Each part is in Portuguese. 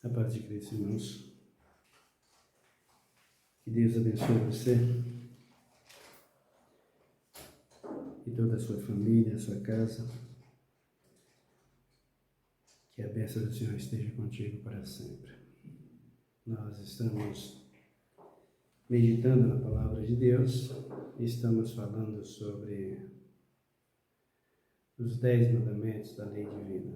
A paz de Cristo, irmãos. Que Deus abençoe você e toda a sua família, a sua casa. Que a bênção do Senhor esteja contigo para sempre. Nós estamos meditando na palavra de Deus e estamos falando sobre os 10 mandamentos da lei divina.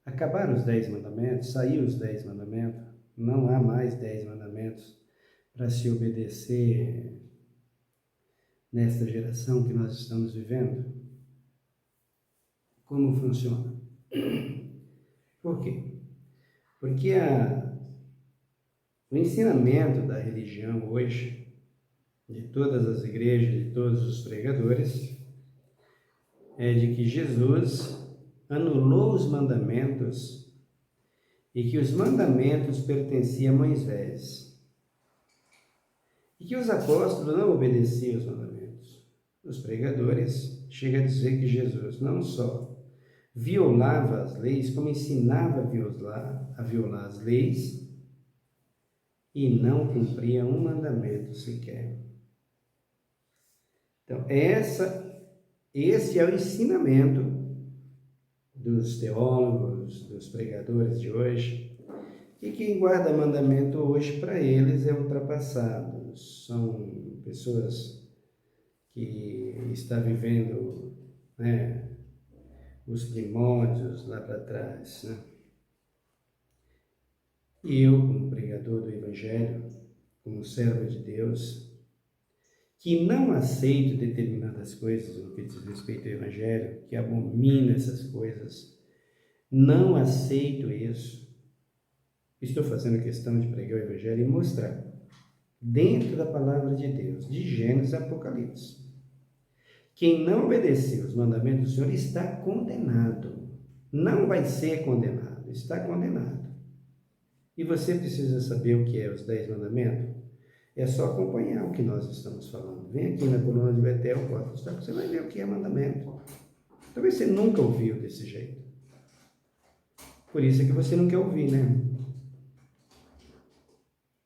Acabaram os 10 mandamentos, saiu os 10 mandamentos, não há mais 10 mandamentos para se obedecer nesta geração que nós estamos vivendo. Como funciona? Por quê? Porque o ensinamento da religião hoje, de todas as igrejas, de todos os pregadores, é de que Jesus anulou os mandamentos e que os mandamentos pertenciam a Moisés. E que os apóstolos não obedeciam os mandamentos. Os pregadores chegam a dizer que Jesus não só violava as leis, como ensinava a violar as leis e não cumpria um mandamento sequer. Então, esse é o ensinamento dos teólogos, dos pregadores de hoje, e quem guarda mandamento hoje para eles é ultrapassado. São pessoas que estão vivendo, os primórdios lá para trás, E eu, como pregador do Evangelho, como servo de Deus, que não aceito determinadas coisas no que diz respeito ao Evangelho, que abomino essas coisas, não aceito isso. Estou fazendo questão de pregar o Evangelho e mostrar, dentro da palavra de Deus, de Gênesis a Apocalipse, quem não obedeceu os mandamentos do Senhor está condenado. Não vai ser condenado, está condenado. E você precisa saber o que é os 10 mandamentos? É só acompanhar o que nós estamos falando. Vem aqui na coluna de Betel, você vai ver o que é mandamento. Talvez você nunca ouviu desse jeito. Por isso é que você não quer ouvir, né?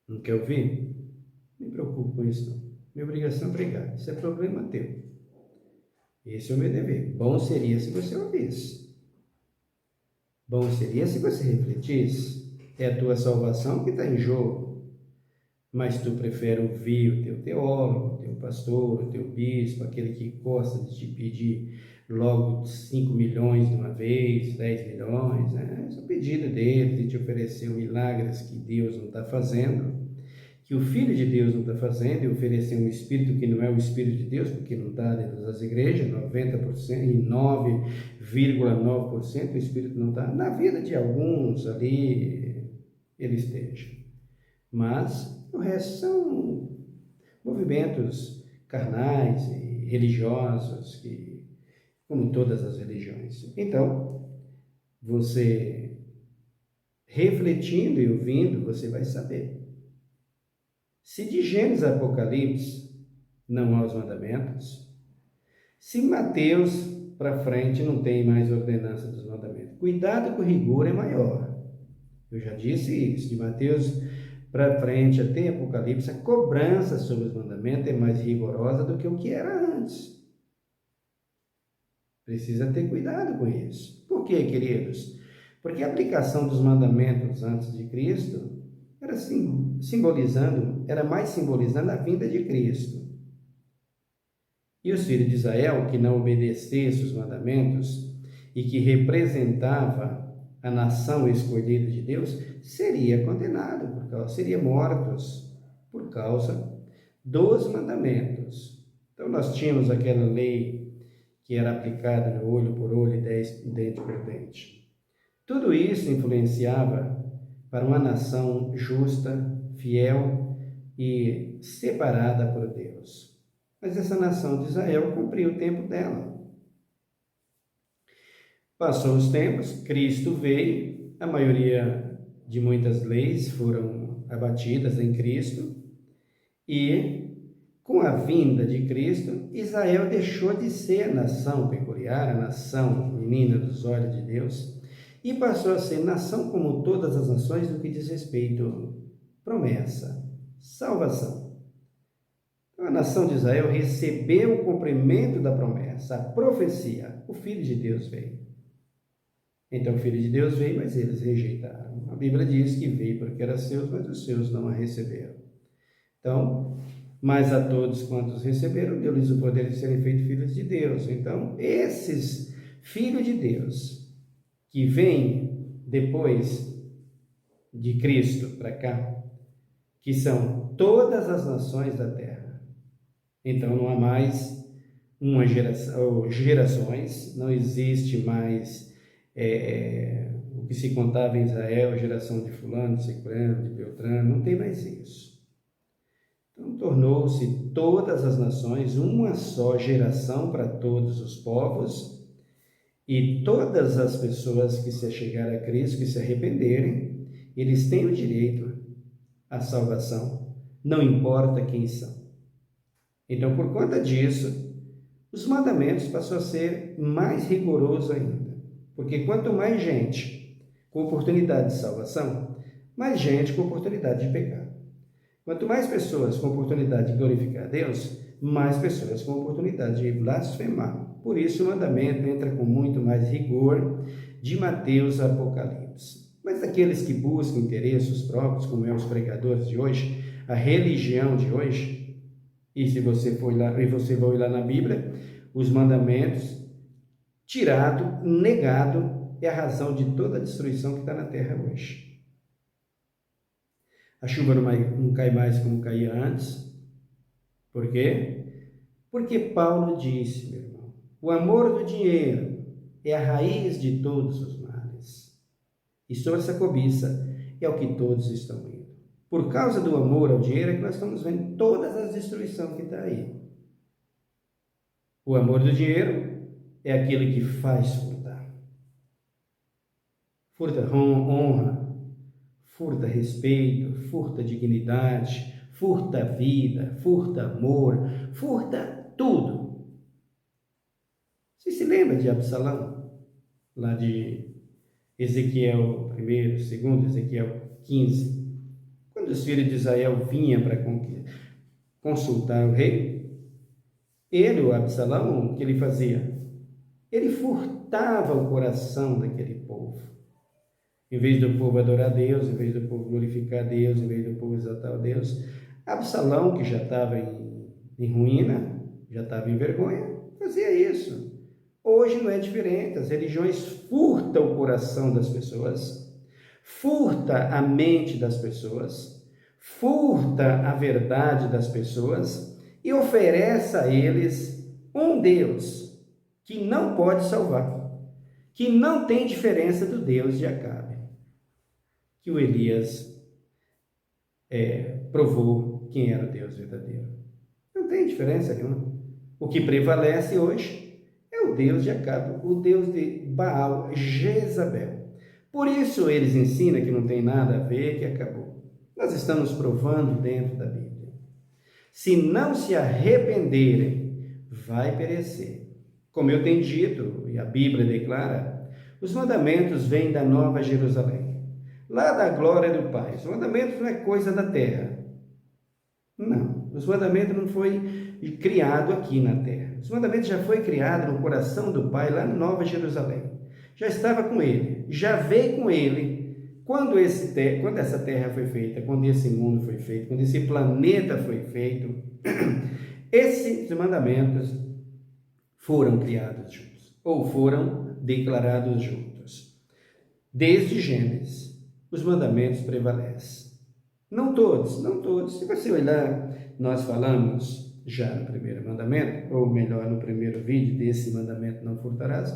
Não quer ouvir? Não me preocupo com isso, não. Minha obrigação é pregar. Isso é problema teu. Esse é o meu dever. Bom seria se você ouvisse. Bom seria se você refletisse. É a tua salvação que está em jogo. Mas tu prefere ouvir o teu teólogo, o teu pastor, o teu bispo, aquele que gosta de te pedir logo 5 milhões de uma vez, 10 milhões, Esse é o pedido dele, de te oferecer milagres que Deus não está fazendo, que o Filho de Deus não está fazendo, e oferecer um Espírito que não é o Espírito de Deus, porque não está dentro das igrejas, 90% e 9,9% o Espírito não está. Na vida de alguns ali, ele esteja. Mas o resto são movimentos carnais e religiosos, como todas as religiões. Então, você refletindo e ouvindo, você vai saber. Se de Gênesis a Apocalipse não há os mandamentos, se Mateus para frente não tem mais ordenança dos mandamentos, cuidado com o rigor é maior. Eu já disse isso, de Mateus para frente até Apocalipse, a cobrança sobre os mandamentos é mais rigorosa do que o que era antes. Precisa ter cuidado com isso. Por quê, queridos? Porque a aplicação dos mandamentos antes de Cristo era mais simbolizando a vinda de Cristo. E os filhos de Israel, que não obedecessem os mandamentos e que representava a nação escolhida de Deus, seria condenado, seria mortos por causa dos mandamentos. Então nós tínhamos aquela lei que era aplicada no olho por olho e dente por dente. Tudo isso influenciava para uma nação justa, fiel e separada por Deus. Mas essa nação de Israel cumpriu o tempo dela. Passou os tempos, Cristo veio, a maioria de muitas leis foram abatidas em Cristo, e com a vinda de Cristo, Israel deixou de ser a nação peculiar, a nação menina dos olhos de Deus, e passou a ser nação como todas as nações no que diz respeito promessa, salvação. Então, a nação de Israel recebeu o cumprimento da promessa, a profecia. O Filho de Deus veio. Então o Filho de Deus veio, mas eles rejeitaram. A Bíblia diz que veio porque era seus, mas os seus não a receberam. Então, mas a todos quantos receberam, deu-lhes o poder de serem feitos filhos de Deus. Então, esses filhos de Deus que vêm depois de Cristo para cá, que são todas as nações da terra. Então, não há mais uma geração, ou gerações, não existe mais o que se contava em Israel, geração de fulano, de ciclano, de beltrano, não tem mais isso. Então, tornou-se todas as nações uma só geração para todos os povos, e todas as pessoas que se achegarem a Cristo, que se arrependerem, eles têm o direito à salvação, não importa quem são. Então, por conta disso, os mandamentos passam a ser mais rigorosos ainda, porque quanto mais gente com oportunidade de salvação, mais gente com oportunidade de pecar. Quanto mais pessoas com oportunidade de glorificar a Deus, mais pessoas com oportunidade de blasfemar. Por isso o mandamento entra com muito mais rigor de Mateus a Apocalipse. Mas aqueles que buscam interesses próprios, como é os pregadores de hoje, a religião de hoje, e se você for lá, e você vai olhar na Bíblia, os mandamentos, tirado, negado, é a razão de toda a destruição que está na terra hoje. A chuva não cai mais como caía antes. Por quê? Porque Paulo disse, meu irmão, o amor do dinheiro é a raiz de todos os males. E sobre essa cobiça é o que todos estão indo. Por causa do amor ao dinheiro é que nós estamos vendo todas as destruições que está aí. O amor do dinheiro é aquele que faz furtar. Furta honra, furta respeito, furta dignidade, furta vida, furta amor, furta tudo. Você se lembra de Absalão? Lá de Ezequiel 1º, 2º, Ezequiel 15. Quando os filhos de Israel vinham para consultar o rei, ele, o Absalão, o que ele fazia? Ele furtava o coração daquele povo. Em vez do povo adorar a Deus, em vez do povo glorificar a Deus, em vez do povo exaltar a Deus, Absalão, que já estava em ruína, já estava em vergonha, fazia isso. Hoje não é diferente, as religiões furtam o coração das pessoas, furta a mente das pessoas, furta a verdade das pessoas e oferece a eles um Deus que não pode salvar, que não tem diferença do Deus de Acabe, que o Elias provou quem era o Deus verdadeiro. Não tem diferença nenhuma. O que prevalece hoje é o Deus de Acabe, o Deus de Baal, Jezabel. Por isso eles ensinam que não tem nada a ver, que acabou. Nós estamos provando dentro da Bíblia. Se não se arrependerem, vai perecer. Como eu tenho dito, e a Bíblia declara, os mandamentos vêm da Nova Jerusalém, lá da glória do Pai. Os mandamentos não é coisa da terra. Não, os mandamentos não foi criado aqui na terra. Os mandamentos já foi criado no coração do Pai, lá na Nova Jerusalém. Já estava com ele, já veio com ele. Quando essa terra foi feita, quando esse mundo foi feito, quando esse planeta foi feito, esses mandamentos foram criados juntos, ou foram declarados juntos. Desde Gênesis, os mandamentos prevalecem. Não todos, não todos. Se você olhar, nós falamos já no primeiro mandamento, ou melhor, no primeiro vídeo desse mandamento não furtarás,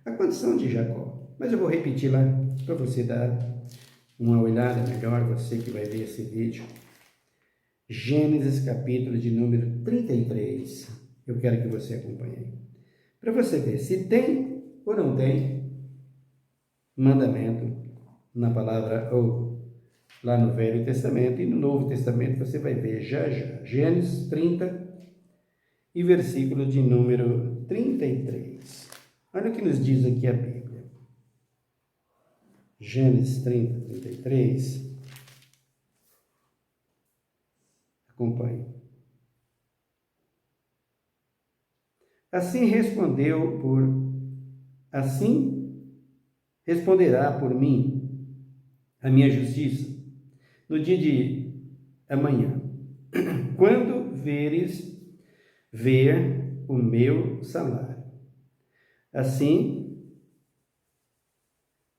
a condição de Jacó. Mas eu vou repetir lá para você dar uma olhada melhor, você que vai ver esse vídeo. Gênesis capítulo de número 33. Eu quero que você acompanhe. Para você ver se tem ou não tem mandamento na palavra ou lá no Velho Testamento, e no Novo Testamento você vai ver já. Gênesis 30 e versículo de número 33. Olha o que nos diz aqui a Bíblia. Gênesis 30, 33. Acompanhe. Assim responderá por mim a minha justiça no dia de amanhã, quando ver o meu salário, assim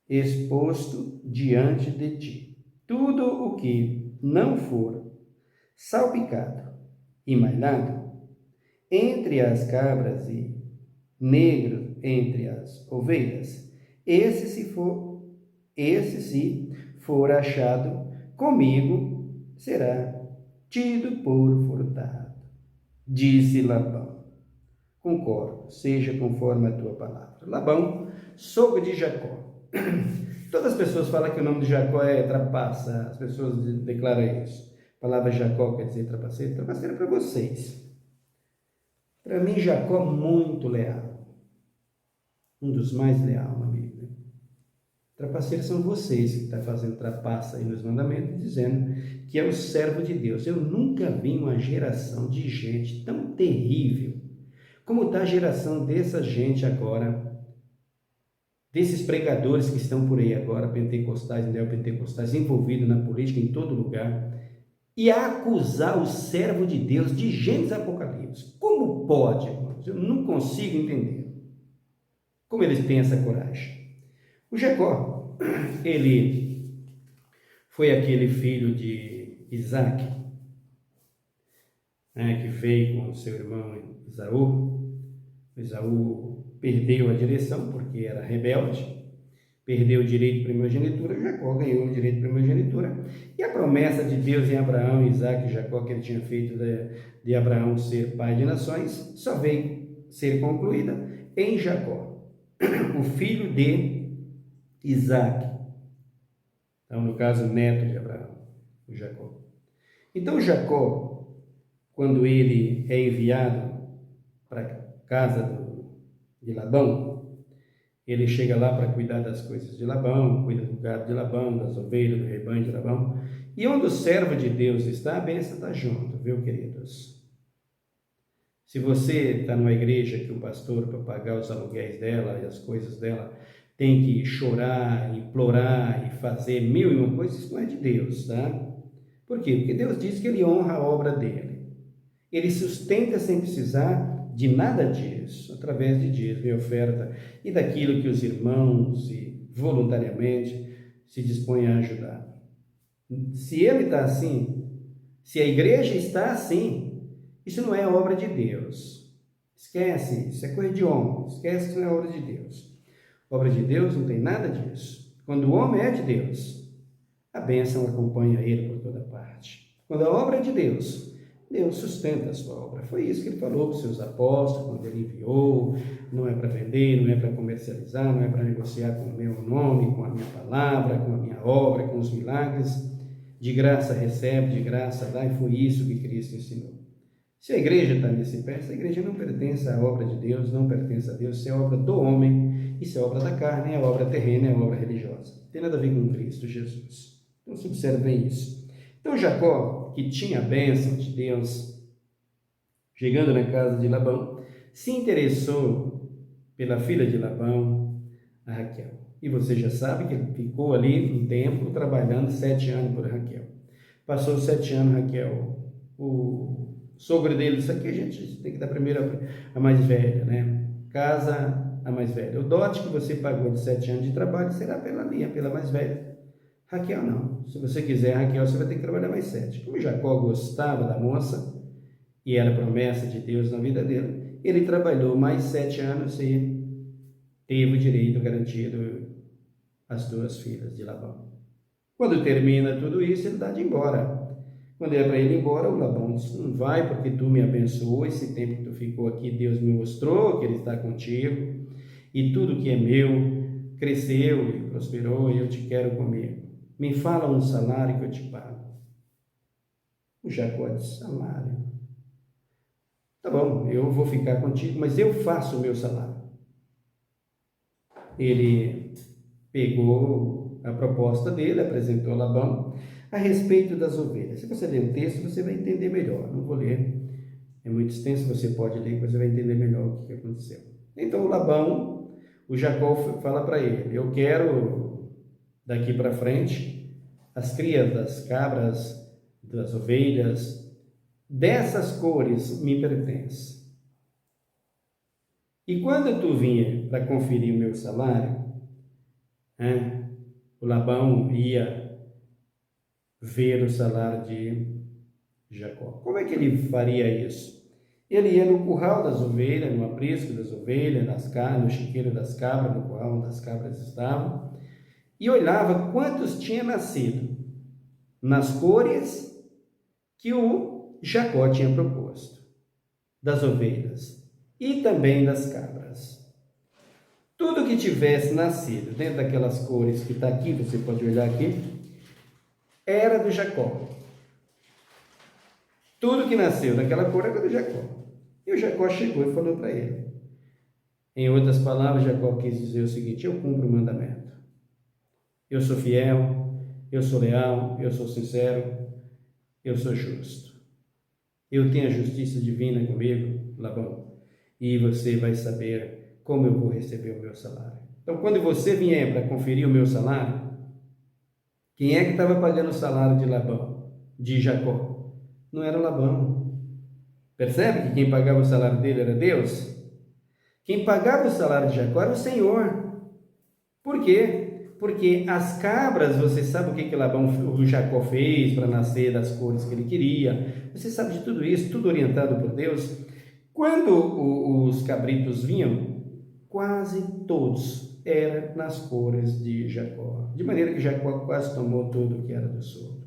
exposto diante de ti. Tudo o que não for salpicado e malhado entre as cabras e negro entre as ovelhas, esse se for achado comigo, será tido por furtado. Disse Labão: concordo, seja conforme a tua palavra. Labão, sogro de Jacó. Todas as pessoas falam que o nome de Jacó é trapaça, as pessoas declaram isso. A palavra Jacó quer dizer trapaceiro. Trapaceiro é para vocês. Para mim, Jacó muito leal. Um dos mais leais na Bíblia. Trapaceiros são vocês que estão fazendo trapaça aí nos mandamentos, dizendo que é o servo de Deus. Eu nunca vi uma geração de gente tão terrível como está a geração dessa gente agora, desses pregadores que estão por aí agora, pentecostais, neopentecostais, envolvidos na política em todo lugar, e acusar o servo de Deus de Gênesis e Apocalipse. Como pode, irmãos? Eu não consigo entender. Como eles têm essa coragem? O Jacó, ele foi aquele filho de Isaac, né, que veio com o seu irmão Esaú. Esaú perdeu a direção porque era rebelde, perdeu o direito de primogenitura. Jacó ganhou o direito de primogenitura, e a promessa de Deus em Abraão, Isaac e Jacó, que ele tinha feito de Abraão ser pai de nações, só veio ser concluída em Jacó, o filho de Isaac. Então, no caso, neto de Abraão, o Jacó. Então, Jacó, quando ele é enviado para a casa de Labão, ele chega lá para cuidar das coisas de Labão, cuida do gado de Labão, das ovelhas, do rebanho de Labão. E onde o servo de Deus está, a bênção está junto, viu, queridos? Se você está numa igreja que o pastor, para pagar os aluguéis dela e as coisas dela, tem que chorar, implorar e fazer mil e uma coisas, isso não é de Deus, tá? Por quê? Porque Deus diz que ele honra a obra dele. Ele sustenta sem precisar de nada disso, através de dízimo e oferta e daquilo que os irmãos voluntariamente se dispõem a ajudar. Se ele está assim, se a igreja está assim, isso não é obra de Deus. Esquece, isso é coisa de homem. Esquece que isso não é obra de Deus. Obra de Deus não tem nada disso. Quando o homem é de Deus, a bênção acompanha ele por toda parte. Quando a obra é de Deus, Deus sustenta a sua obra. Foi isso que ele falou para os seus apóstolos, quando ele enviou. Não é para vender, não é para comercializar, não é para negociar com o meu nome, com a minha palavra, com a minha obra, com os milagres. De graça recebe, de graça dá, e foi isso que Cristo ensinou. Se a igreja está nesse pé, essa igreja não pertence à obra de Deus, não pertence a Deus, isso é obra do homem, isso é obra da carne, é obra terrena, é obra religiosa. Não tem nada a ver com Cristo Jesus. Então se observe bem isso. Então Jacó, que tinha a bênção de Deus, chegando na casa de Labão, se interessou pela filha de Labão, a Raquel. E você já sabe que ele ficou ali um tempo trabalhando 7 anos por Raquel. Passou 7 anos, Raquel, o sogro dele, isso aqui a gente tem que dar primeiro a mais velha, né? Casa a mais velha. O dote que você pagou de 7 anos de trabalho será pela minha, pela mais velha. Raquel não. Se você quiser Raquel, você vai ter que trabalhar mais 7. Como Jacó gostava da moça, e era promessa de Deus na vida dele, ele trabalhou mais 7 anos e teve o direito garantido às 2 filhas de Labão. Quando termina tudo isso, ele dá de ir embora. Quando é para ele ir embora, o Labão diz: não vai, porque tu me abençoou, esse tempo que tu ficou aqui, Deus me mostrou que ele está contigo, e tudo que é meu cresceu e prosperou, e eu te quero comigo. Me fala um salário que eu te pago. O Jacó disse: salário. Tá bom, eu vou ficar contigo, mas eu faço o meu salário. Ele pegou a proposta dele, apresentou a Labão a respeito das ovelhas. Se você ler o texto, você vai entender melhor. Não vou ler, é muito extenso, você pode ler, você vai entender melhor o que aconteceu. Então, o Labão, o Jacó fala para ele: eu quero, daqui para frente, as crias das cabras, das ovelhas, dessas cores me pertence. E quando tu vinha para conferir o meu salário, o Labão ia ver o salário de Jacó. Como é que ele faria isso? Ele ia no curral das ovelhas, no aprisco das ovelhas, no chiqueiro das cabras, no curral onde as cabras estavam, e olhava quantos tinha nascido nas cores que o Jacó tinha proposto, das ovelhas e também das cabras. Tudo que tivesse nascido dentro daquelas cores que está aqui, você pode olhar aqui, era do Jacó. Tudo que nasceu daquela cor era do Jacó. E o Jacó chegou e falou para ele. Em outras palavras, Jacó quis dizer o seguinte: eu cumpro o mandamento. Eu sou fiel, eu sou leal, eu sou sincero, eu sou justo. Eu tenho a justiça divina comigo, Labão, e você vai saber como eu vou receber o meu salário. Então, quando você vier para conferir o meu salário, quem é que estava pagando o salário de Labão, de Jacó? Não era Labão. Percebe que quem pagava o salário dele era Deus? Quem pagava o salário de Jacó era o Senhor. Por quê? Porque as cabras, você sabe o que Labão, o Jacó fez para nascer das cores que ele queria. Você sabe de tudo isso, tudo orientado por Deus. Quando os cabritos vinham, quase todos eram nas cores de Jacó. De maneira que Jacó quase tomou tudo que era do sogro.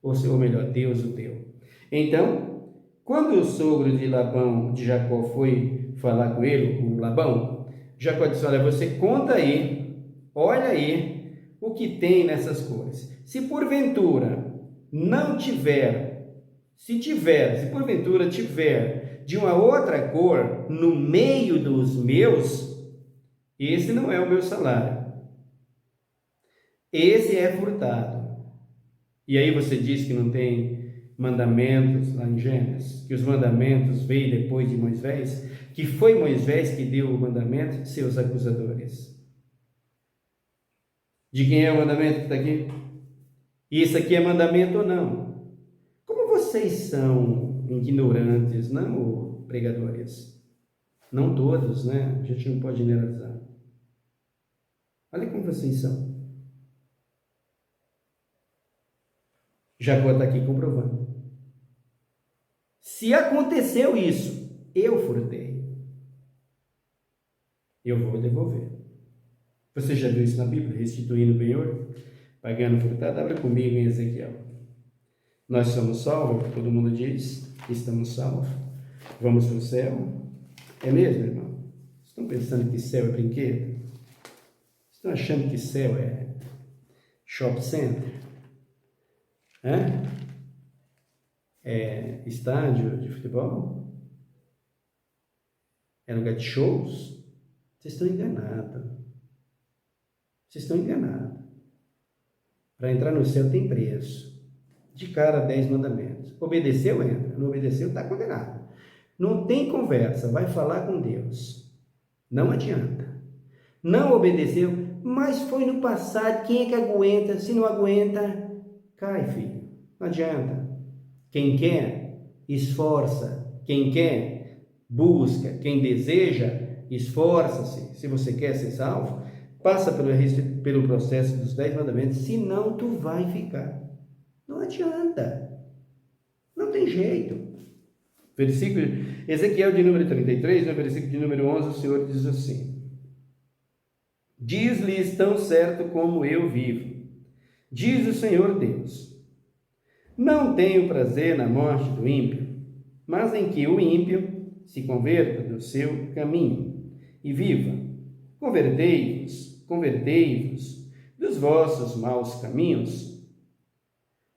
Ou melhor, Deus o deu. Então, quando o sogro de Labão, de Jacó, foi falar com ele, o Labão, Jacó disse: olha, você conta aí, olha aí o que tem nessas cores. Se porventura não tiver, se porventura tiver de uma outra cor no meio dos meus, esse não é o meu salário. Esse é furtado. E aí você diz que não tem mandamentos lá em Gênesis, que os mandamentos veio depois de Moisés, que foi Moisés que deu o mandamento de seus acusadores. De quem é o mandamento que está aqui? Isso aqui é mandamento ou não? Como vocês são ignorantes, não, pregadores? Não todos, né? A gente não pode generalizar. Olha como vocês são. Jacó está aqui comprovando. Se aconteceu isso, eu furtei, eu vou devolver. Você já viu isso na Bíblia? Restituindo o penhor, pagando furtado? Abra comigo em Ezequiel. Nós somos salvos, todo mundo diz que estamos salvos. Vamos para o céu. É mesmo, irmão? Estão pensando que céu é brinquedo? Estão achando que céu é shopping center? É estádio de futebol? É lugar de shows? Vocês estão enganados. Vocês estão enganados. Para entrar no céu tem preço. De cara, 10 mandamentos. Obedeceu, entra. Não obedeceu, está condenado. Não tem conversa, vai falar com Deus. Não adianta. Não obedeceu, mas foi no passado. Quem é que aguenta? Se não aguenta, cai, filho. Não adianta. Quem quer, esforça. Quem quer, busca. Quem deseja, esforça-se. Se você quer ser salvo, passa pelo processo dos 10 mandamentos, senão tu vai ficar. Não adianta. Não tem jeito. Versículo, Ezequiel de número 33, no versículo de número 11, o Senhor diz assim: diz-lhes tão certo como eu vivo, diz o Senhor Deus, não tenho prazer na morte do ímpio, mas em que o ímpio se converta do seu caminho e viva. Convertei-vos dos vossos maus caminhos.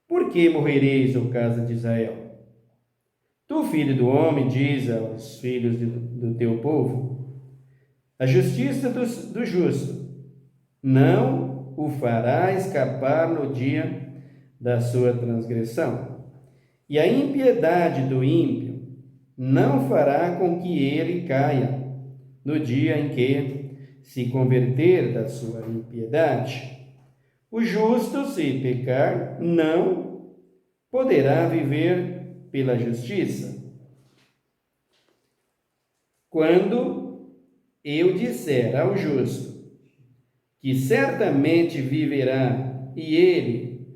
Por que morrereis, ó casa de Israel? Tu, filho do homem, diz aos filhos do teu povo: a justiça do justo não o fará escapar no dia da sua transgressão. E a impiedade do ímpio não fará com que ele caia no dia em que se converter da sua impiedade. O justo, se pecar, não poderá viver pela justiça. Quando eu disser ao justo que certamente viverá, e ele,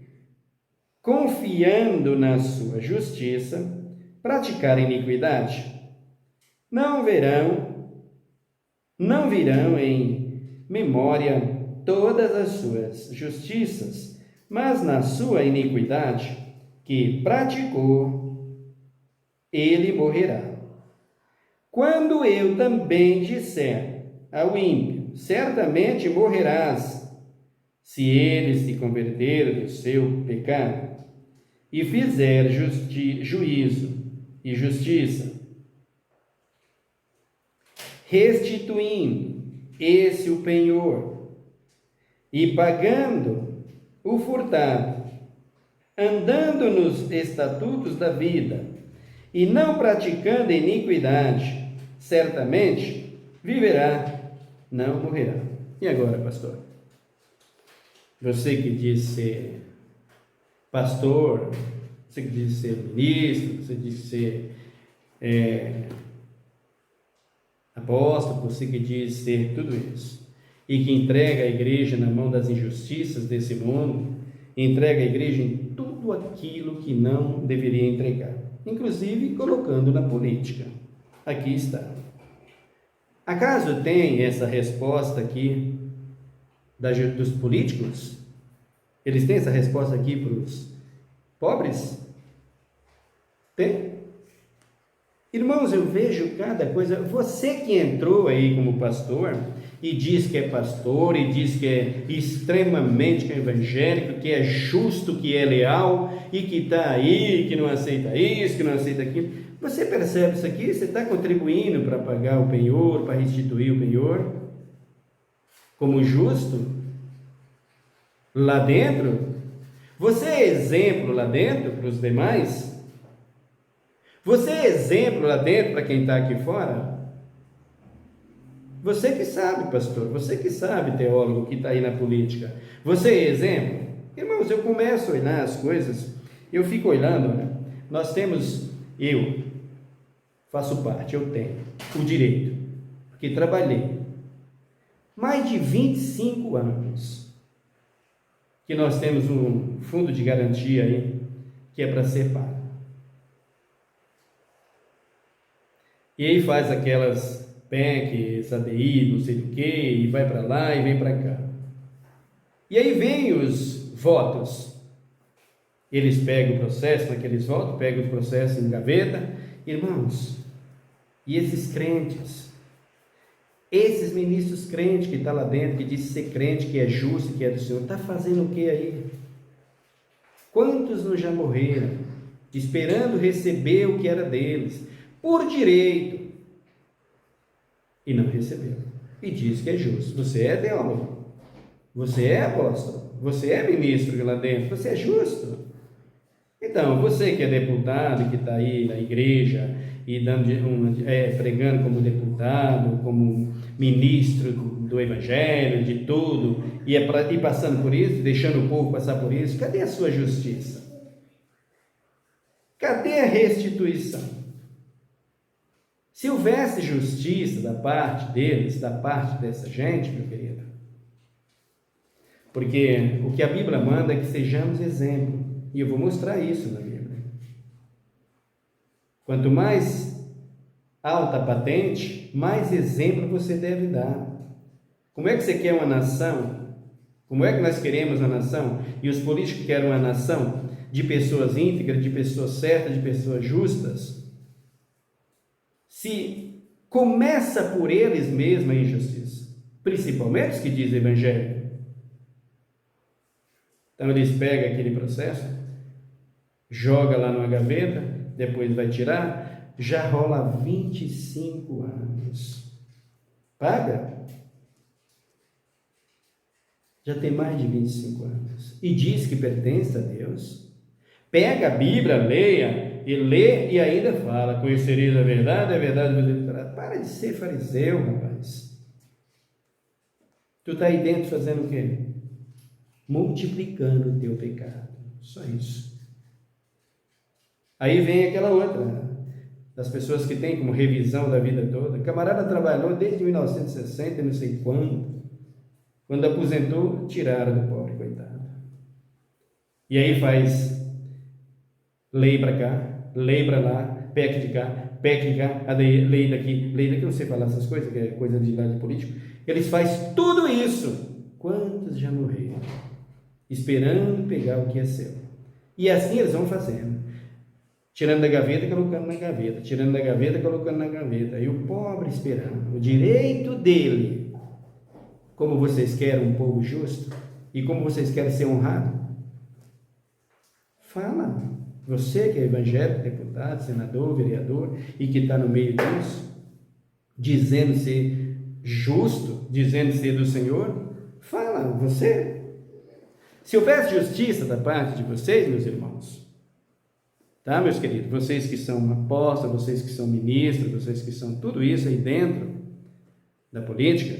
confiando na sua justiça, praticar iniquidade, não virão em memória todas as suas justiças, mas na sua iniquidade que praticou, ele morrerá. Quando eu também disser ao ímpio, certamente morrerás, se ele se converter do seu pecado e fizer juízo e justiça, restituindo esse o penhor e pagando o furtado, andando nos estatutos da vida e não praticando iniquidade, certamente viverá, não morrerá. E agora, pastor? Você que diz ser pastor, você que diz ser ministro, você diz ser apóstolo, você que diz ser tudo isso, e que entrega a igreja na mão das injustiças desse mundo, entrega a igreja em tudo aquilo que não deveria entregar, inclusive colocando na política. Aqui está. Acaso tem essa resposta aqui dos políticos? Eles têm essa resposta aqui para os pobres? Tem? Irmãos, eu vejo cada coisa. Você que entrou aí como pastor e diz que é pastor, e diz que é extremamente evangélico, que é justo, que é leal, e que está aí, que não aceita isso, que não aceita aquilo. Você percebe isso aqui? Você está contribuindo para pagar o penhor, para restituir o penhor? Como justo? Lá dentro? Você é exemplo lá dentro para os demais? Você é exemplo lá dentro para quem está aqui fora? Você que sabe, pastor, você que sabe, teólogo, que está aí na política. Você é exemplo? Irmãos, eu começo a olhar as coisas, eu fico olhando, né? Nós temos, eu faço parte, eu tenho o direito, porque trabalhei mais de 25 anos, que nós temos um fundo de garantia aí, que é para ser pago. E aí faz aquelas PEC, ADI, não sei do que, e vai para lá e vem para cá. E aí vem os votos. Eles pegam o processo naqueles votos, pegam o processo em gaveta. Irmãos, e esses crentes, esses ministros crentes que estão lá dentro, que dizem ser crente, que é justo, que é do Senhor, está fazendo o que aí? Quantos não já morreram, esperando receber o que era deles, por direito, e não recebeu, e diz que é justo? Você é teólogo, você é apóstolo, você é ministro lá dentro, você é justo? Então, você que é deputado, que está aí na igreja, e pregando como deputado, como ministro do evangelho, de tudo, e passando por isso, deixando o povo passar por isso, cadê a sua justiça? Cadê a restituição? Se houvesse justiça da parte deles, da parte dessa gente, meu querido, porque o que a Bíblia manda é que sejamos exemplo, e eu vou mostrar isso na Bíblia. Quanto mais alta a patente, mais exemplo você deve dar. Como é que você quer uma nação? Como é que nós queremos uma nação? E os políticos querem uma nação de pessoas íntegras, de pessoas certas, de pessoas justas? Se começa por eles mesmos a injustiça, principalmente os que dizem evangelho. Então eles pegam aquele processo, joga lá numa gaveta, depois vai tirar, já rola 25 anos. Paga? já tem mais de 25 anos, e diz que pertence a Deus, pega a Bíblia, leia, e lê e ainda fala, conhecereis a verdade vos libertará. Para de ser fariseu, rapaz. Tu está aí dentro fazendo o quê? Multiplicando o teu pecado, só isso. Aí vem aquela outra, das pessoas que tem como revisão da vida toda. O camarada trabalhou desde 1960, não sei quando aposentou, tiraram do pobre, coitado. E aí faz lei para cá, lei para lá, PEC de cá, a lei daqui, não sei falar essas coisas, que é coisa de lado político. Eles fazem tudo isso. Quantos já morreram? Esperando pegar o que é seu. E assim eles vão fazendo. Tirando da gaveta e colocando na gaveta. Tirando da gaveta e colocando na gaveta. E o pobre esperando o direito dele. Como vocês querem um povo justo? E como vocês querem ser honrado? Fala. Você que é evangélico, deputado, senador, vereador, e que está no meio disso, dizendo ser justo, dizendo ser do Senhor, fala, você. Se houvesse justiça da parte de vocês, meus irmãos, tá, meus queridos? Vocês que são apóstolos, vocês que são ministros, vocês que são tudo isso aí dentro da política,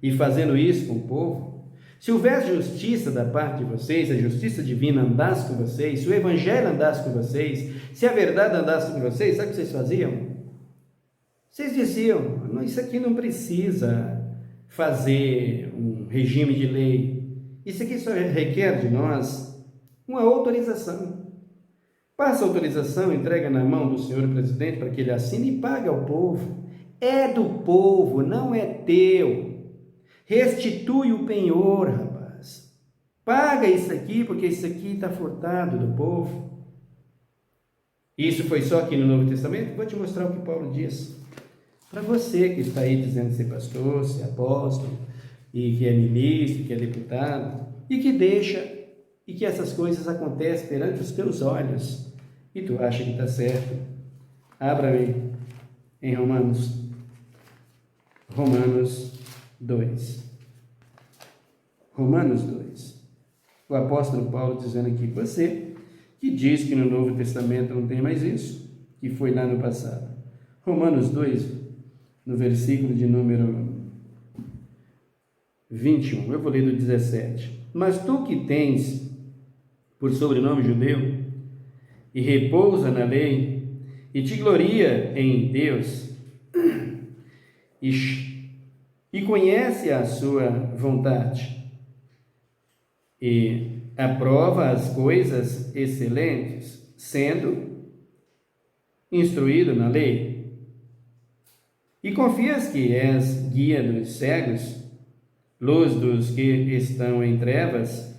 e fazendo isso com o povo, se houvesse justiça da parte de vocês, a justiça divina andasse com vocês, se o evangelho andasse com vocês, se a verdade andasse com vocês, sabe o que vocês faziam? Vocês diziam, não, isso aqui não precisa fazer um regime de lei, isso aqui só requer de nós uma autorização. Passa a autorização, entrega na mão do senhor presidente para que ele assine e pague ao povo. É do povo, não é teu. Restitui o penhor, rapaz. Paga isso aqui, porque isso aqui está furtado do povo. Isso foi só aqui no Novo Testamento? Vou te mostrar o que Paulo diz. Para você que está aí dizendo ser pastor, ser apóstolo, e que é ministro, que é deputado, e que deixa, e que essas coisas acontecem perante os teus olhos, e tu acha que está certo. Abra-me em Romanos 2. Romanos 2. O apóstolo Paulo dizendo aqui, você que diz que no Novo Testamento não tem mais isso, que foi lá no passado. Romanos 2, no versículo de número 21, eu vou ler do 17. Mas tu que tens por sobrenome judeu, e repousa na lei, e te gloria em Deus, e conhece a sua vontade, e aprova as coisas excelentes, sendo instruído na lei, e confias que és guia dos cegos, luz dos que estão em trevas,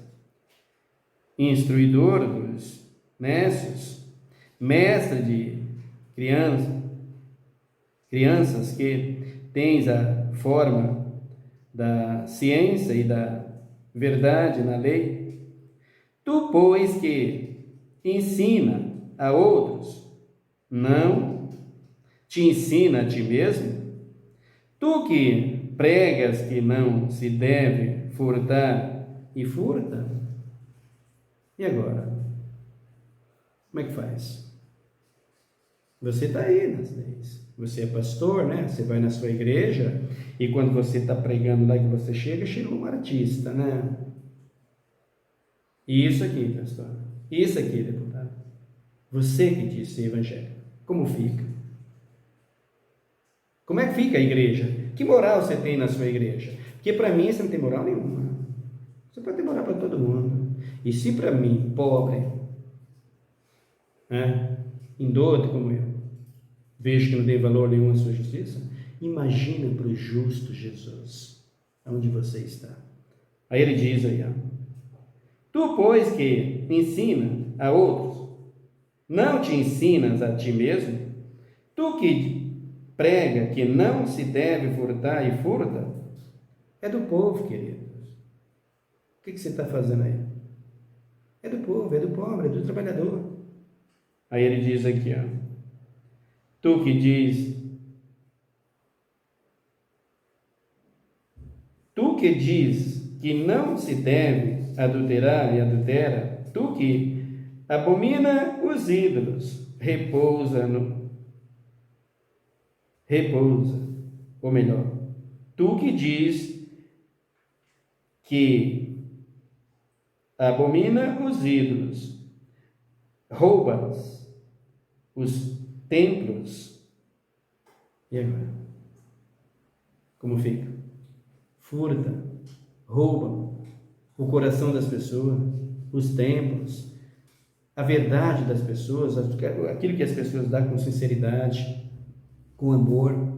instruidor dos nécios, mestre de crianças que tens a forma da ciência e da verdade na lei, tu, pois, que ensina a outros, não te ensina a ti mesmo? Tu que pregas que não se deve furtar e furta? E agora? Como é que faz? Você está aí nas leis. Você é pastor, né? Você vai na sua igreja e quando você está pregando lá que você chega um artista, né? E isso aqui, pastor. Isso aqui, deputado. Você que disse evangelho. Como fica? Como é que fica a igreja? Que moral você tem na sua igreja? Porque para mim você não tem moral nenhuma. Você pode ter moral para todo mundo. E se para mim, pobre, né, indoto como eu, vejo que não tem valor nenhum a sua justiça, imagina para o justo Jesus, onde você está. Aí ele diz aí, ó, tu, pois, que ensina a outros, não te ensinas a ti mesmo? Tu que prega que não se deve furtar e furta, é do povo, queridos. O que você está fazendo aí? É do povo, é do pobre, é do trabalhador. Aí ele diz aqui, ó, tu que diz que não se deve adulterar e adultera, tu que abomina os ídolos, repousa, ou melhor, tu que diz que abomina os ídolos, roubas os templos, e agora? Como fica? Furta, rouba o coração das pessoas, os templos, a verdade das pessoas, aquilo que as pessoas dão com sinceridade, com amor.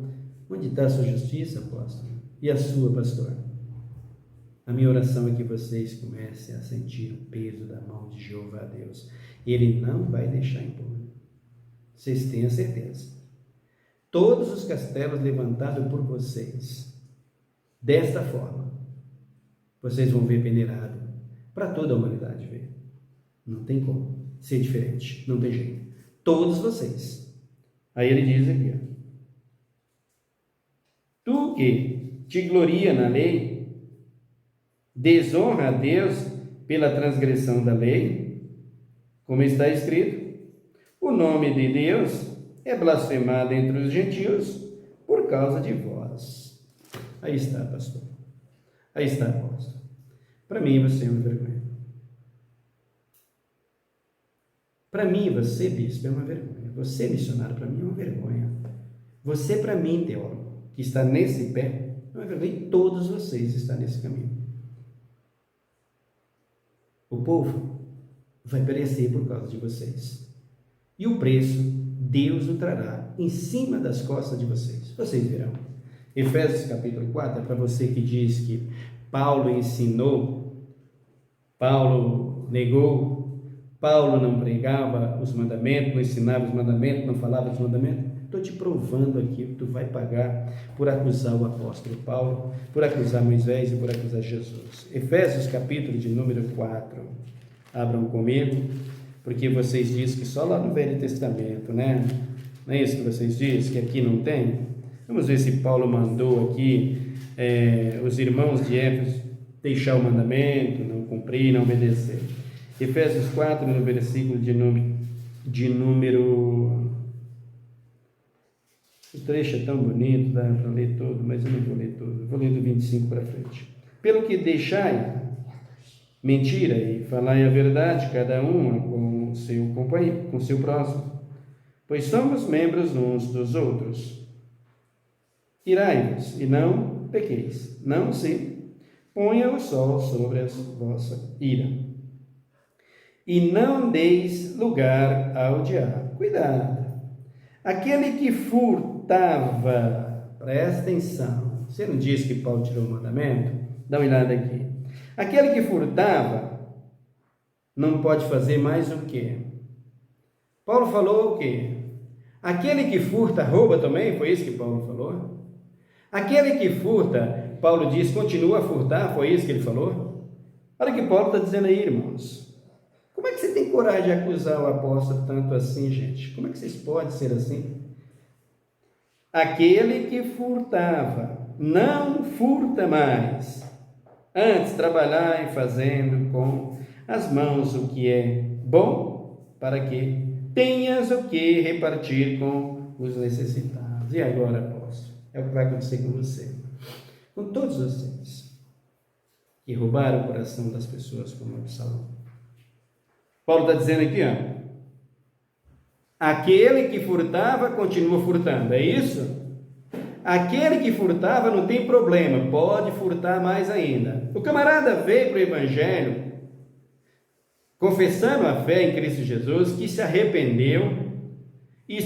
Onde está a sua justiça, apóstolo? E a sua, pastor? A minha oração é que vocês comecem a sentir o peso da mão de Jeová Deus. Ele não vai deixar impune. Vocês tenham certeza. Todos os castelos levantados por vocês, desta forma, vocês vão ver peneirado para toda a humanidade ver. Não tem como ser diferente, não tem jeito. Todos vocês. Aí ele diz aqui, ó, tu que te gloria na lei, desonra a Deus pela transgressão da lei, como está escrito, o nome de Deus é blasfemado entre os gentios por causa de vós. Aí está, pastor. Aí está, apóstolo. Para mim, você é uma vergonha. Para mim, você, bispo, é uma vergonha. Você, missionário, para mim é uma vergonha. Você, para mim, teólogo, que está nesse pé, é uma vergonha. E todos vocês estão nesse caminho. O povo vai perecer por causa de vocês. E o preço, Deus o trará em cima das costas de vocês. Vocês verão. Efésios capítulo 4, é para você que diz que Paulo ensinou, Paulo negou, Paulo não pregava os mandamentos, não ensinava os mandamentos, não falava os mandamentos. Estou te provando aqui que tu vai pagar por acusar o apóstolo Paulo, por acusar Moisés e por acusar Jesus. Efésios capítulo de número 4. Abram comigo, porque vocês dizem que só lá no Velho Testamento, né? Não é isso que vocês dizem, que aqui não tem? Vamos ver se Paulo mandou aqui os irmãos de Éfeso deixar o mandamento, não cumprir, não obedecer. Efésios 4, no versículo de número... O trecho é tão bonito, dá para ler todo, mas eu não vou ler todo. Vou ler do 25 para frente. Pelo que deixai mentira e falai a verdade, cada um com o seu companheiro, com o seu próximo, pois somos membros uns dos outros. Irai-vos e não pequeis, não se ponha o sol sobre a vossa ira. E não deis lugar ao diabo. Cuidado. Aquele que furtava, presta atenção. Você não disse que Paulo tirou o mandamento? Dá uma olhada aqui. Aquele que furtava não pode fazer mais o quê? Paulo falou o quê? Aquele que furta rouba também? Foi isso que Paulo falou? Aquele que furta, Paulo diz, continua a furtar, foi isso que ele falou? Olha o que Paulo está dizendo aí, irmãos. Como é que você tem coragem de acusar o apóstolo tanto assim, gente? Como é que vocês podem ser assim? Aquele que furtava, não furta mais. Antes, trabalhai fazendo com as mãos o que é bom, para que tenhas o que repartir com os necessitados. E agora, apóstolo, é o que vai acontecer com você, com todos vocês que roubaram o coração das pessoas como Absalão. Paulo está dizendo aqui, ó, aquele que furtava continua furtando, é isso? Aquele que furtava não tem problema, pode furtar mais ainda. O camarada veio para o Evangelho, confessando a fé em Cristo Jesus, que se arrependeu, e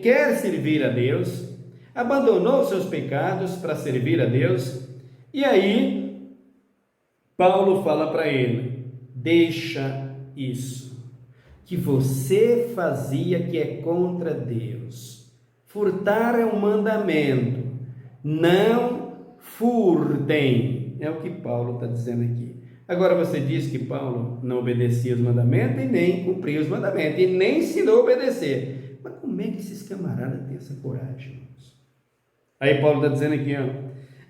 quer servir a Deus, abandonou seus pecados para servir a Deus, e aí Paulo fala para ele, deixa isso, que você fazia que é contra Deus. Furtar é um mandamento, não furtem, é o que Paulo está dizendo aqui. Agora você diz que Paulo não obedecia os mandamentos e nem cumpria os mandamentos, e nem ensinou a obedecer. Mas como é que esses camaradas têm essa coragem, irmãos? Aí Paulo está dizendo aqui, ó,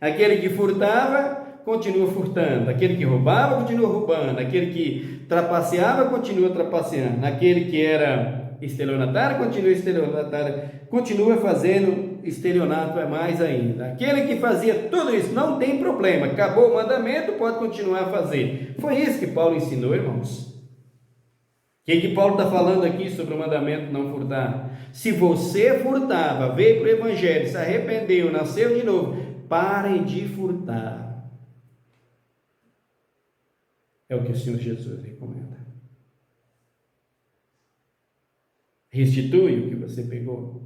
aquele que furtava continua furtando. Aquele que roubava, continua roubando. Aquele que trapaceava, continua trapaceando. Aquele que era estelionatário, continua estelionatário. Continua fazendo estelionato mais ainda. Aquele que fazia tudo isso, não tem problema. Acabou o mandamento, pode continuar a fazer. Foi isso que Paulo ensinou, irmãos. O que Paulo está falando aqui sobre o mandamento não furtar? Se você furtava, veio para o Evangelho, se arrependeu, nasceu de novo, parem de furtar. É o que o Senhor Jesus recomenda. Restitui o que você pegou.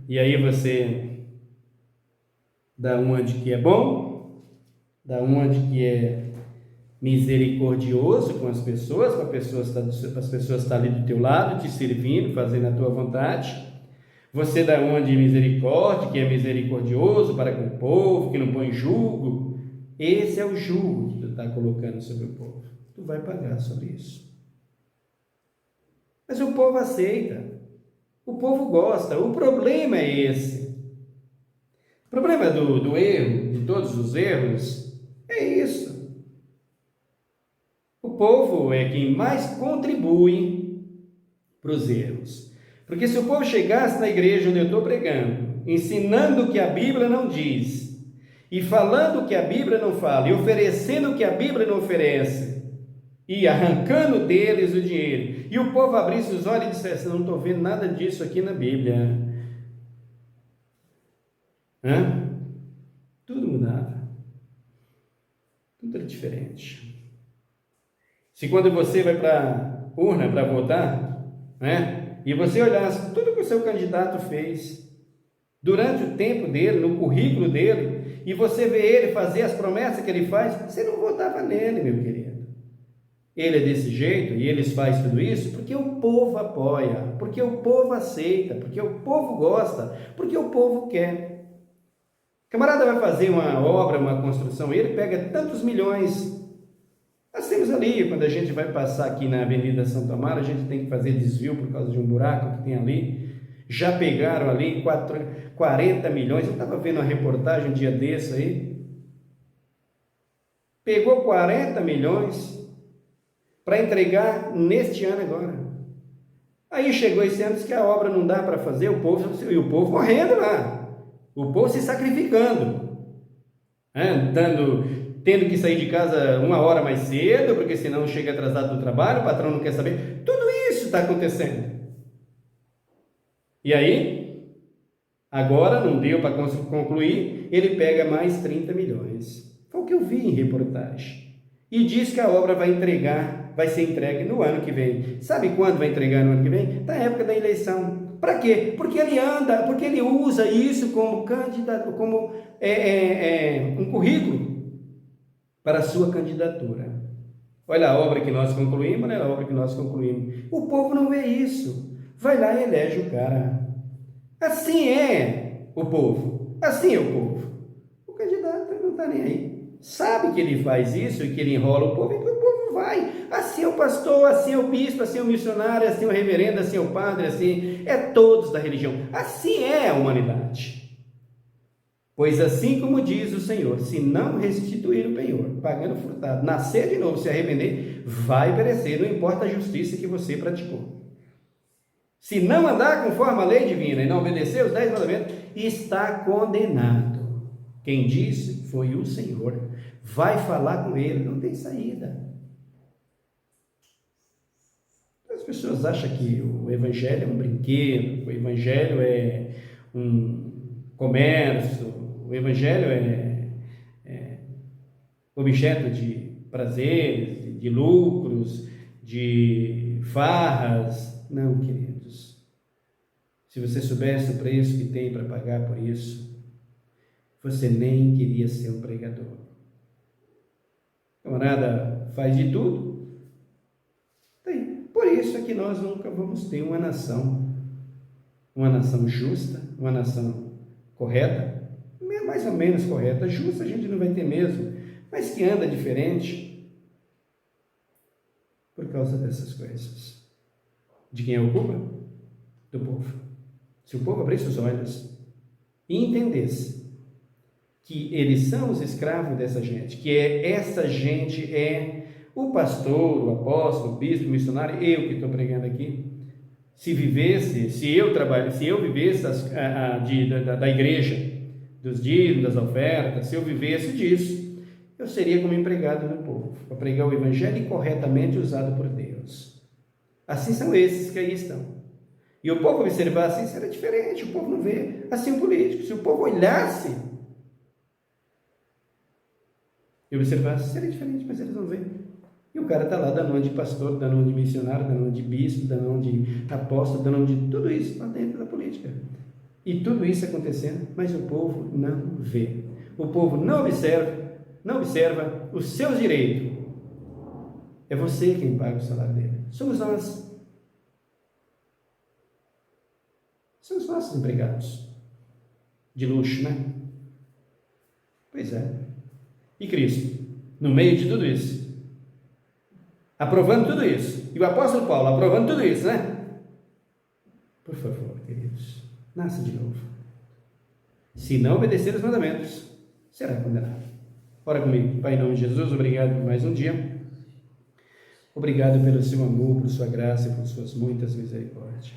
E aí você dá uma de que é bom, dá uma de que é misericordioso com as pessoas, para as pessoas estar ali do teu lado, te servindo, fazendo a tua vontade. Você dá uma de misericórdia, que é misericordioso para com o povo, que não põe julgo. Esse é o julgo que tu está colocando sobre o povo. Tu vai pagar sobre isso. Mas o povo aceita. O povo gosta. O problema é esse. O problema do erro, de todos os erros, é isso. O povo é quem mais contribui para os erros. Porque se o povo chegasse na igreja onde eu estou pregando, ensinando o que a Bíblia não diz, e falando o que a Bíblia não fala, e oferecendo o que a Bíblia não oferece, e arrancando deles o dinheiro, e o povo abrisse os olhos e dissesse: não estou vendo nada disso aqui na Bíblia. Tudo mudava. Tudo era diferente. Se quando você vai para a urna para votar, e você olhasse tudo que o seu candidato fez, durante o tempo dele, no currículo dele, e você vê ele fazer as promessas que ele faz, você não votava nele, meu querido. Ele é desse jeito e eles fazem tudo isso porque o povo apoia, porque o povo aceita, porque o povo gosta, porque o povo quer. O camarada vai fazer uma obra, uma construção, ele pega tantos milhões. Nós temos ali, quando a gente vai passar aqui na Avenida Santo Amaro, a gente tem que fazer desvio por causa de um buraco que tem ali. Já pegaram ali 40 milhões. Eu estava vendo uma reportagem um dia desse aí. Pegou 40 milhões para entregar neste ano agora. Aí chegou esse ano, disse que a obra não dá para fazer, o povo morrendo lá. O povo se sacrificando. Tendo que sair de casa 1 hora mais cedo, porque senão chega atrasado do trabalho, o patrão não quer saber. Tudo isso está acontecendo. E aí, agora não deu para concluir, ele pega mais 30 milhões. Foi o que eu vi em reportagem. E diz que a obra vai ser entregue no ano que vem. Sabe quando vai entregar no ano que vem? Na época da eleição. Para quê? Porque ele usa isso como candidato, como um currículo para a sua candidatura. Olha a obra que nós concluímos, olha a obra que nós concluímos. O povo não vê isso. Vai lá e elege o cara. Assim é o povo. Assim é o povo. O candidato não está nem aí. Sabe que ele faz isso e que ele enrola o povo, então o povo vai. Assim é o pastor, assim é o bispo, assim é o missionário, assim é o reverendo, assim é o padre, assim é todos da religião. Assim é a humanidade. Pois assim como diz o Senhor, se não restituir o penhor, pagando furtado, nascer de novo, se arrepender, vai perecer, não importa a justiça que você praticou. Se não andar conforme a lei divina e não obedecer os 10 mandamentos, está condenado. Quem disse foi o Senhor. Vai falar com ele, não tem saída. As pessoas acham que o Evangelho é um brinquedo, o Evangelho é um comércio, o Evangelho é objeto de prazeres, de lucros, de farras. Não, queridos. Se você soubesse o preço que tem para pagar por isso, você nem queria ser um pregador. O camarada faz de tudo. Por isso é que nós nunca vamos ter uma nação justa, uma nação correta, mais ou menos correta. Justa a gente não vai ter mesmo, mas que anda diferente por causa dessas coisas. De quem é a culpa? Do povo. Se o povo abrisse os olhos e entendesse que eles são os escravos dessa gente, que essa gente é o pastor, o apóstolo, o bispo, o missionário, eu que estou pregando aqui. Se eu vivesse da igreja, dos dízimos, das ofertas, se eu vivesse disso, eu seria como empregado do povo, para pregar o evangelho corretamente usado por Deus. Assim são esses que aí estão. E o povo observar assim será diferente, o povo não vê. Assim o político, se o povo olhasse e observasse, seria diferente, mas eles não veem. E o cara está lá dando nome de pastor, dando nome de missionário, dando nome de bispo, dando nome de apóstolo, dando nome de tudo isso lá dentro da política. E tudo isso acontecendo, mas o povo não vê. O povo não observa os seus direitos. É você quem paga o salário dele. Somos nós. São os nossos empregados. De luxo, né? Pois é. E Cristo, no meio de tudo isso, aprovando tudo isso, e o apóstolo Paulo aprovando tudo isso, né? Por favor, queridos, nasça de novo. Se não obedecer os mandamentos, será condenado. Ora comigo. Pai, em nome de Jesus, obrigado por mais um dia. Obrigado pelo seu amor, por sua graça e por suas muitas misericórdias.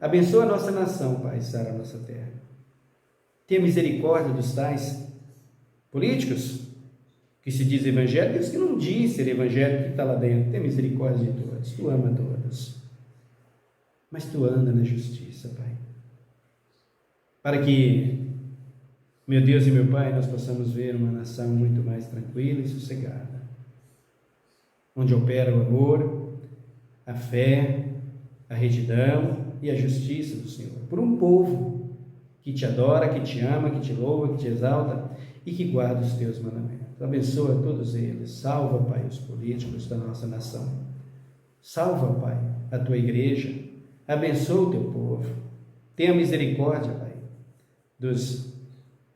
Abençoa a nossa nação, Pai, sara a nossa terra. Tenha misericórdia dos tais políticos que se diz evangélicos, que não diz ser evangélico, que está lá dentro. Tenha misericórdia de todos. Tu ama todos. Mas tu anda na justiça, Pai. Para que, meu Deus e meu Pai, nós possamos ver uma nação muito mais tranquila e sossegada, onde opera o amor, a fé, a retidão e a justiça do Senhor, por um povo que te adora, que te ama, que te louva, que te exalta e que guarda os teus mandamentos. Abençoa todos eles. Salva, Pai, os políticos da nossa nação. Salva, Pai, a tua igreja. Abençoa o teu povo. Tenha misericórdia, Pai, dos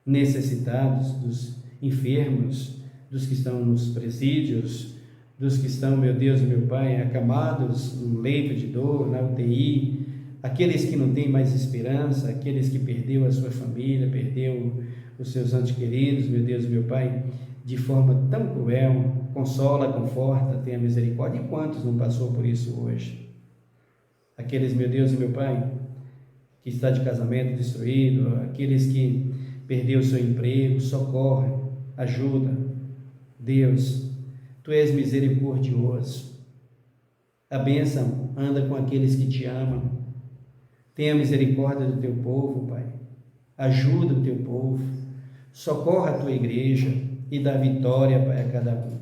necessitados, dos enfermos, dos que estão nos presídios, dos que estão, meu Deus e meu Pai, acamados no leito de dor, na UTI, aqueles que não têm mais esperança, aqueles que perdeu a sua família, perdeu os seus entes queridos, meu Deus e meu Pai, de forma tão cruel. Consola, conforta, tenha misericórdia. E quantos não passou por isso hoje? Aqueles, meu Deus e meu Pai, que está de casamento destruído, aqueles que perdeu o seu emprego, socorre, ajuda. Deus, Tu és misericordioso. A bênção anda com aqueles que te amam. Tenha misericórdia do Teu povo, Pai. Ajuda o Teu povo. Socorra a Tua igreja e dá vitória, Pai, a cada um.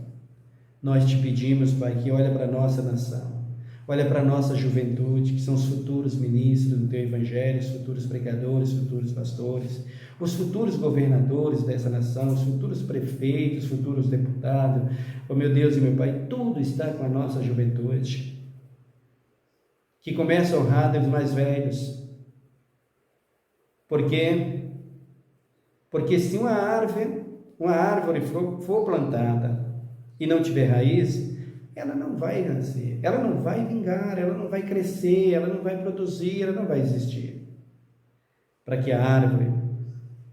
Nós te pedimos, Pai, que olha para a nossa nação. Olha para a nossa juventude, que são os futuros ministros do Teu Evangelho, os futuros pregadores, os futuros pastores, os futuros governadores dessa nação, os futuros prefeitos, os futuros deputados. Oh, meu Deus e meu Pai, tudo está com a nossa juventude, que começa a honrar os mais velhos. Por quê? Porque se uma árvore for plantada e não tiver raiz, ela não vai nascer, ela não vai vingar, ela não vai crescer, ela não vai produzir, ela não vai existir. Para que a árvore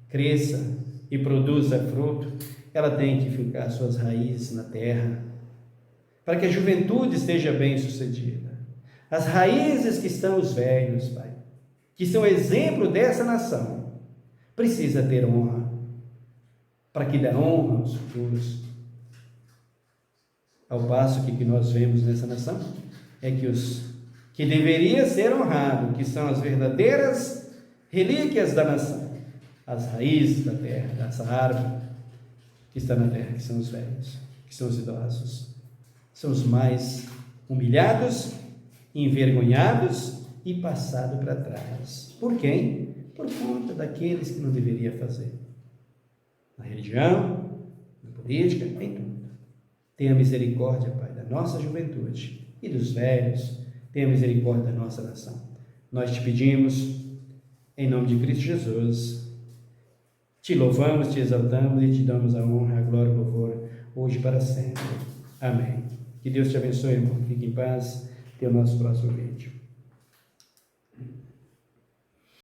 cresça e produza fruto, ela tem que ficar suas raízes na terra. Para que a juventude esteja bem sucedida, as raízes que estão os velhos, Pai, que são exemplo dessa nação, precisa ter honra, para que dê honra aos futuros. Ao passo que nós vemos nessa nação é que os que deveria ser honrado, que são as verdadeiras relíquias da nação, as raízes da terra, dessa árvore que está na terra, que são os velhos, que são os idosos, são os mais humilhados, envergonhados e passados para trás. Por quem? Por conta daqueles que não deveria fazer. Na religião, na política, em tudo. Tenha misericórdia, Pai, da nossa juventude e dos velhos. Tenha misericórdia da nossa nação. Nós te pedimos, em nome de Cristo Jesus, te louvamos, te exaltamos e te damos a honra, a glória e o louvor, hoje e para sempre. Amém. Que Deus te abençoe, irmão. Fique em paz. Até o nosso próximo vídeo.